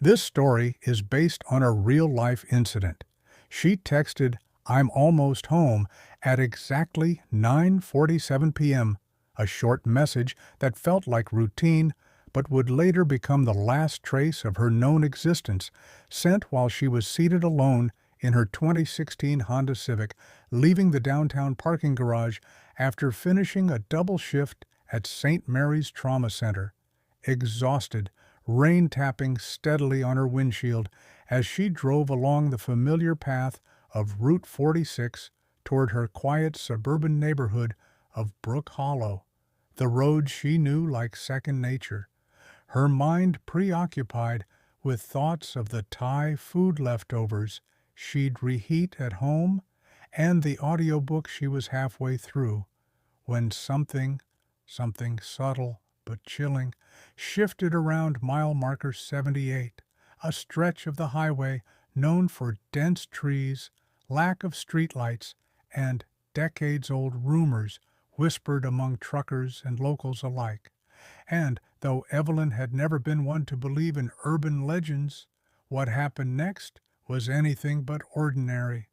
This story is based on a real-life incident. She texted, "I'm almost home," at exactly 9:47 p.m., a short message that felt like routine but would later become the last trace of her known existence, sent while she was seated alone in her 2016 Honda Civic, leaving the downtown parking garage after finishing a double shift at St. Mary's Trauma Center. Exhausted, rain tapping steadily on her windshield as she drove along the familiar path of Route 46 toward her quiet suburban neighborhood of Brook Hollow, the road she knew like second nature, her mind preoccupied with thoughts of the Thai food leftovers she'd reheat at home and the audiobook she was halfway through, when something subtle but chilling, shifted around mile marker 78, a stretch of the highway known for dense trees, lack of streetlights, and decades-old rumors whispered among truckers and locals alike. And though Evelyn had never been one to believe in urban legends, what happened next was anything but ordinary.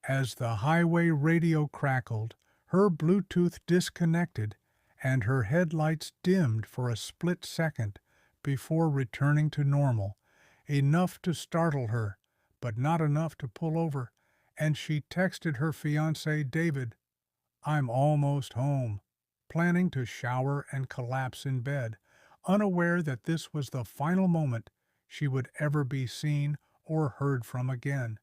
As the highway radio crackled, her Bluetooth disconnected, and her headlights dimmed for a split second before returning to normal, enough to startle her, but not enough to pull over, and she texted her fiancé David, "I'm almost home," planning to shower and collapse in bed, unaware that this was the final moment she would ever be seen or heard from again,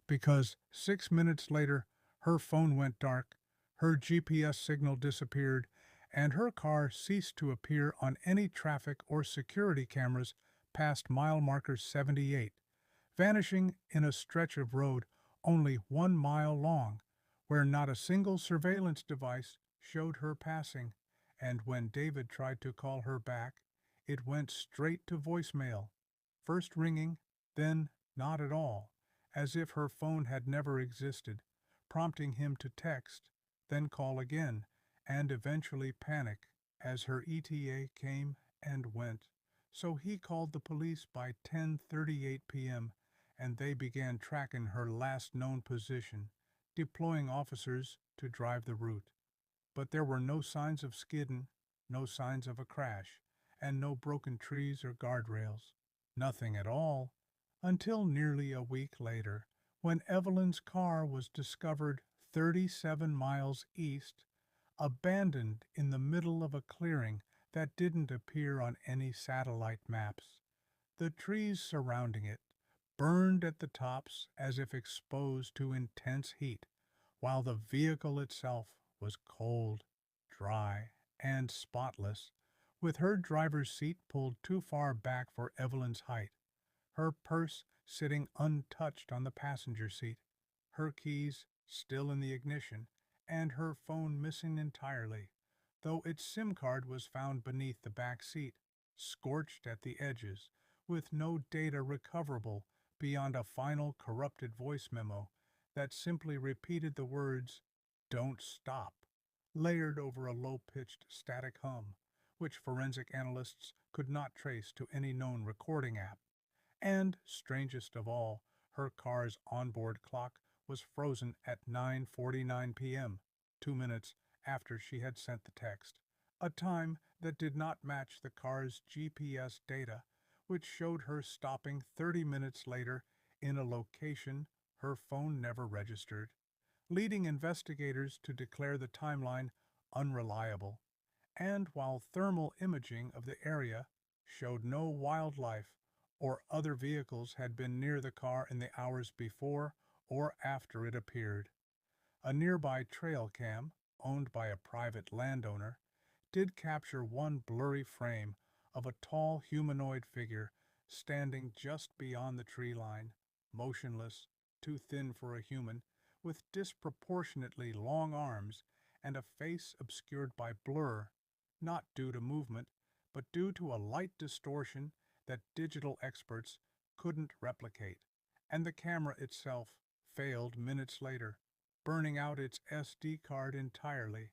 because 6 minutes later her phone went dark, her GPS signal disappeared, and her car ceased to appear on any traffic or security cameras past mile marker 78, vanishing in a stretch of road only 1 mile long, where not a single surveillance device showed her passing, and when David tried to call her back, it went straight to voicemail, first ringing, then not at all, as if her phone had never existed, prompting him to text, then call again, and eventually panic as her ETA came and went. So he called the police by 10:38 p.m., and they began tracking her last known position, deploying officers to drive the route. But there were no signs of skidding, no signs of a crash, and no broken trees or guardrails. Nothing at all, until nearly a week later, when Evelyn's car was discovered 37 miles east, abandoned in the middle of a clearing that didn't appear on any satellite maps. The trees surrounding it burned at the tops as if exposed to intense heat, while the vehicle itself was cold, dry, and spotless, with her driver's seat pulled too far back for Evelyn's height, her purse sitting untouched on the passenger seat, her keys still in the ignition, and her phone missing entirely, though its SIM card was found beneath the back seat, scorched at the edges, with no data recoverable beyond a final corrupted voice memo that simply repeated the words, "Don't stop," layered over a low-pitched static hum, which forensic analysts could not trace to any known recording app. And, strangest of all, her car's onboard clock was frozen at 9:49 p.m., 2 minutes after she had sent the text, a time that did not match the car's GPS data, which showed her stopping 30 minutes later in a location her phone never registered, leading investigators to declare the timeline unreliable. And while thermal imaging of the area showed no wildlife or other vehicles had been near the car in the hours before or after it appeared, a nearby trail cam, owned by a private landowner, did capture one blurry frame of a tall humanoid figure standing just beyond the tree line, motionless, too thin for a human, with disproportionately long arms and a face obscured by blur, not due to movement, but due to a light distortion that digital experts couldn't replicate, and the camera itself failed minutes later, burning out its SD card entirely.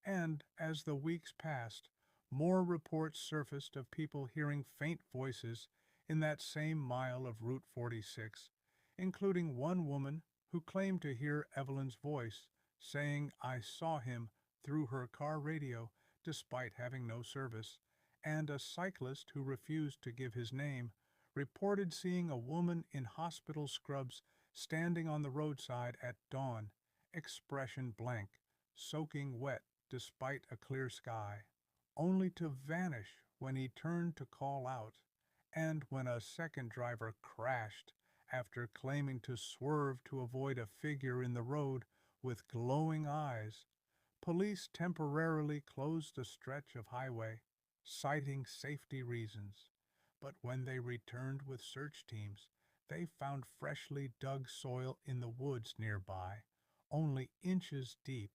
And as the weeks passed, more reports surfaced of people hearing faint voices in that same mile of Route 46, including one woman who claimed to hear Evelyn's voice saying, "I saw him," through her car radio despite having no service, and a cyclist who refused to give his name reported seeing a woman in hospital scrubs standing on the roadside at dawn, expression blank, soaking wet despite a clear sky, only to vanish when he turned to call out, and when a second driver crashed after claiming to swerve to avoid a figure in the road with glowing eyes. Police temporarily closed the stretch of highway, citing safety reasons. But when they returned with search teams, they found freshly dug soil in the woods nearby, only inches deep,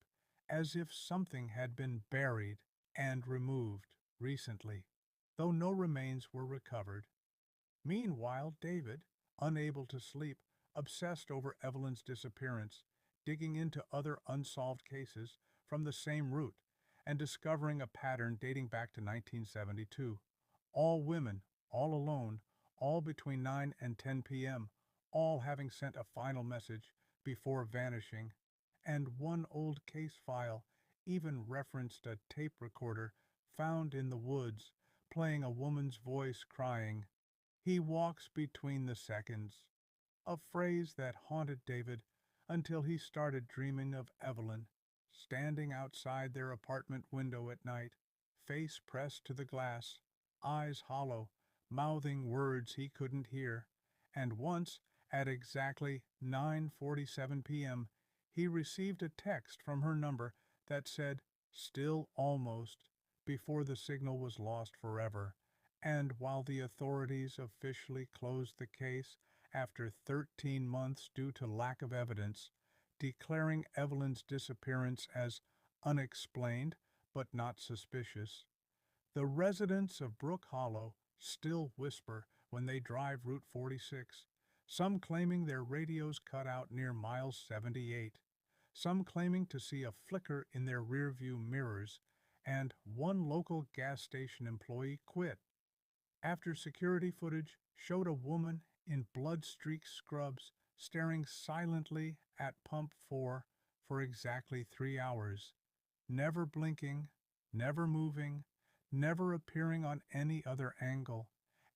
as if something had been buried and removed recently, though no remains were recovered. Meanwhile, David, unable to sleep, obsessed over Evelyn's disappearance, digging into other unsolved cases from the same route and discovering a pattern dating back to 1972. All women, all alone, all between 9 and 10 p.m., all having sent a final message before vanishing, and one old case file even referenced a tape recorder found in the woods playing a woman's voice crying, "He walks between the seconds," a phrase that haunted David until he started dreaming of Evelyn, standing outside their apartment window at night, face pressed to the glass, eyes hollow, mouthing words he couldn't hear. And once, at exactly 9:47 p.m., he received a text from her number that said, "Still almost," before the signal was lost forever. And while the authorities officially closed the case after 13 months due to lack of evidence, declaring Evelyn's disappearance as unexplained but not suspicious, the residents of Brook Hollow still whisper when they drive Route 46, some claiming their radios cut out near mile 78, some claiming to see a flicker in their rearview mirrors, and one local gas station employee quit after security footage showed a woman in blood-streaked scrubs staring silently at pump 4 for exactly 3 hours, never blinking, never moving, never appearing on any other angle,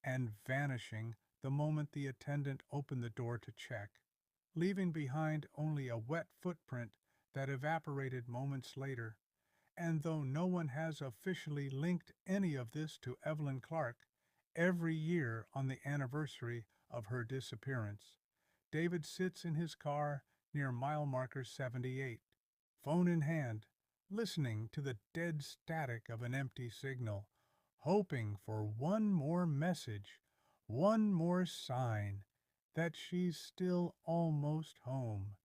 and vanishing the moment the attendant opened the door to check, leaving behind only a wet footprint that evaporated moments later. And though no one has officially linked any of this to Evelyn Clark, every year on the anniversary of her disappearance, David sits in his car near mile marker 78, phone in hand, listening to the dead static of an empty signal, hoping for one more message, one more sign that she's still almost home.